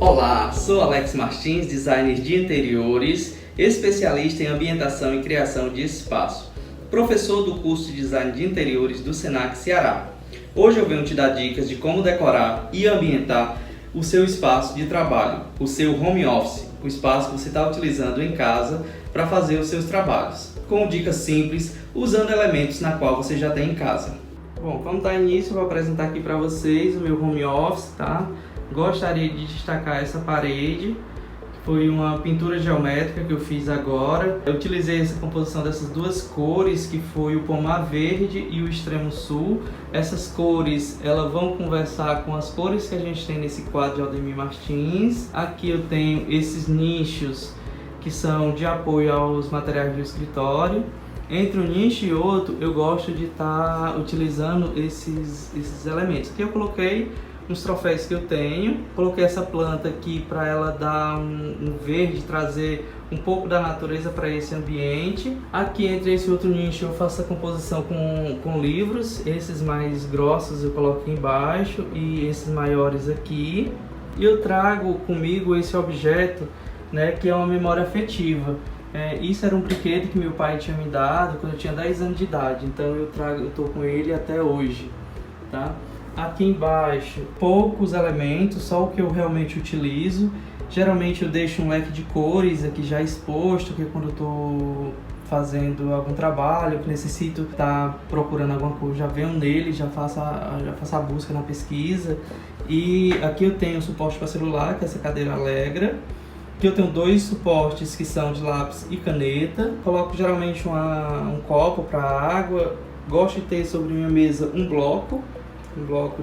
Olá, sou Alex Martins, designer de interiores, especialista em ambientação e criação de espaço, professor do curso de design de interiores do Senac Ceará. Hoje eu venho te dar dicas de como decorar e ambientar o seu espaço de trabalho, o seu home office, o espaço que você está utilizando em casa para fazer os seus trabalhos, com dicas simples, usando elementos na qual você já tem em casa. Bom, vamos dar início, eu vou apresentar aqui para vocês o meu home office, tá? Gostaria de destacar essa parede, que foi uma pintura geométrica que eu fiz agora. Eu utilizei essa composição dessas duas cores, que foi o pomar verde e o extremo sul. Essas cores, elas vão conversar com as cores que a gente tem nesse quadro de Aldemir Martins. Aqui eu tenho esses nichos que são de apoio aos materiais do escritório. Entre um nicho e outro, eu gosto de estar utilizando esses elementos. Aqui eu coloquei uns troféus que eu tenho, coloquei essa planta aqui para ela dar um verde, trazer um pouco da natureza para esse ambiente. Aqui entre esse outro nicho eu faço a composição com livros, esses mais grossos eu coloco aqui embaixo e esses maiores aqui. E eu trago comigo esse objeto, né, que é uma memória afetiva. Isso era um brinquedo que meu pai tinha me dado quando eu tinha 10 anos de idade, então eu tô com ele até hoje, tá? Aqui embaixo, poucos elementos, só o que eu realmente utilizo. Geralmente eu deixo um leque de cores aqui já exposto, que quando eu estou fazendo algum trabalho que necessito estar procurando alguma coisa, já venho nele, já faço a busca na pesquisa. E aqui eu tenho um suporte para celular, que é essa cadeira Alegra. Aqui eu tenho dois suportes que são de lápis e caneta. Coloco geralmente um copo para água. Gosto de ter sobre minha mesa um bloco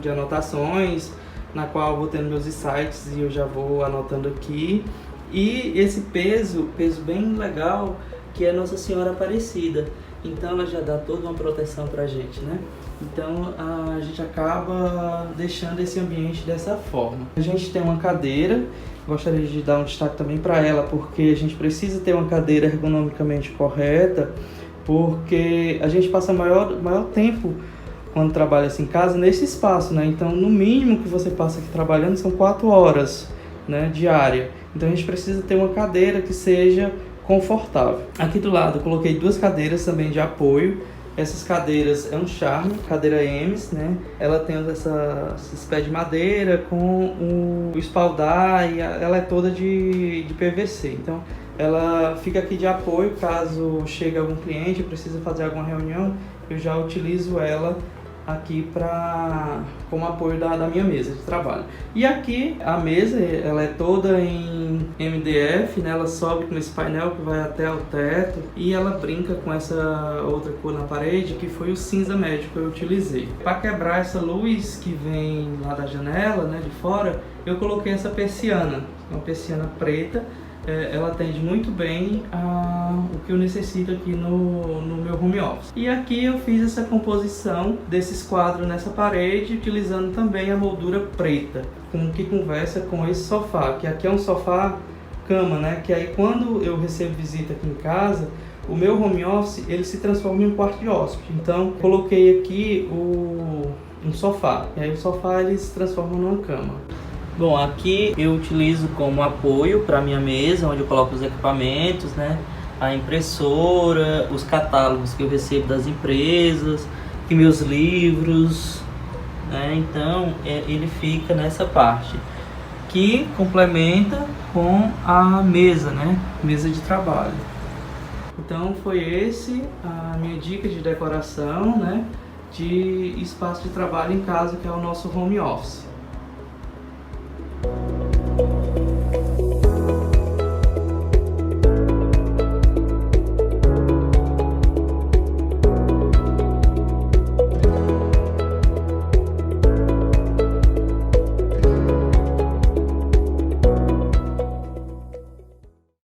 de anotações, na qual eu vou tendo meus insights e eu já vou anotando aqui. E esse peso bem legal, que é Nossa Senhora Aparecida. Então ela já dá toda uma proteção pra gente, né? Então a gente acaba deixando esse ambiente dessa forma. A gente tem uma cadeira, gostaria de dar um destaque também para ela, porque a gente precisa ter uma cadeira ergonomicamente correta, porque a gente passa maior tempo quando trabalha assim em casa nesse espaço, né? Então no mínimo que você passa aqui trabalhando são 4 horas, né, diária. Então a gente precisa ter uma cadeira que seja confortável. Aqui do lado eu coloquei duas cadeiras também de apoio. Essas cadeiras é um charme, cadeira Emes, né? Ela tem esses pés de madeira com o espaldar e ela é toda de PVC. Então ela fica aqui de apoio caso chegue algum cliente, precisa fazer alguma reunião, eu já utilizo ela aqui como apoio da minha mesa de trabalho. E aqui a mesa, ela é toda em MDF, né? Ela sobe com esse painel que vai até o teto e ela brinca com essa outra cor na parede, que foi o cinza médio que eu utilizei. Para quebrar essa luz que vem lá da janela, né, de fora, eu coloquei essa persiana, uma persiana preta. Ela atende muito bem o que eu necessito aqui no meu home office. E aqui eu fiz essa composição desses quadros nessa parede, utilizando também a moldura preta, que conversa com esse sofá, que aqui é um sofá cama, né? Que aí quando eu recebo visita aqui em casa, o meu home office ele se transforma em um quarto de hóspede. Então coloquei aqui um sofá, e aí o sofá ele se transforma numa cama. Bom, aqui eu utilizo como apoio para minha mesa, onde eu coloco os equipamentos, né? A impressora, os catálogos que eu recebo das empresas, e meus livros, né? Então ele fica nessa parte, que complementa com a mesa, né? Mesa de trabalho. Então foi a minha dica de decoração, né? De espaço de trabalho em casa, que é o nosso home office.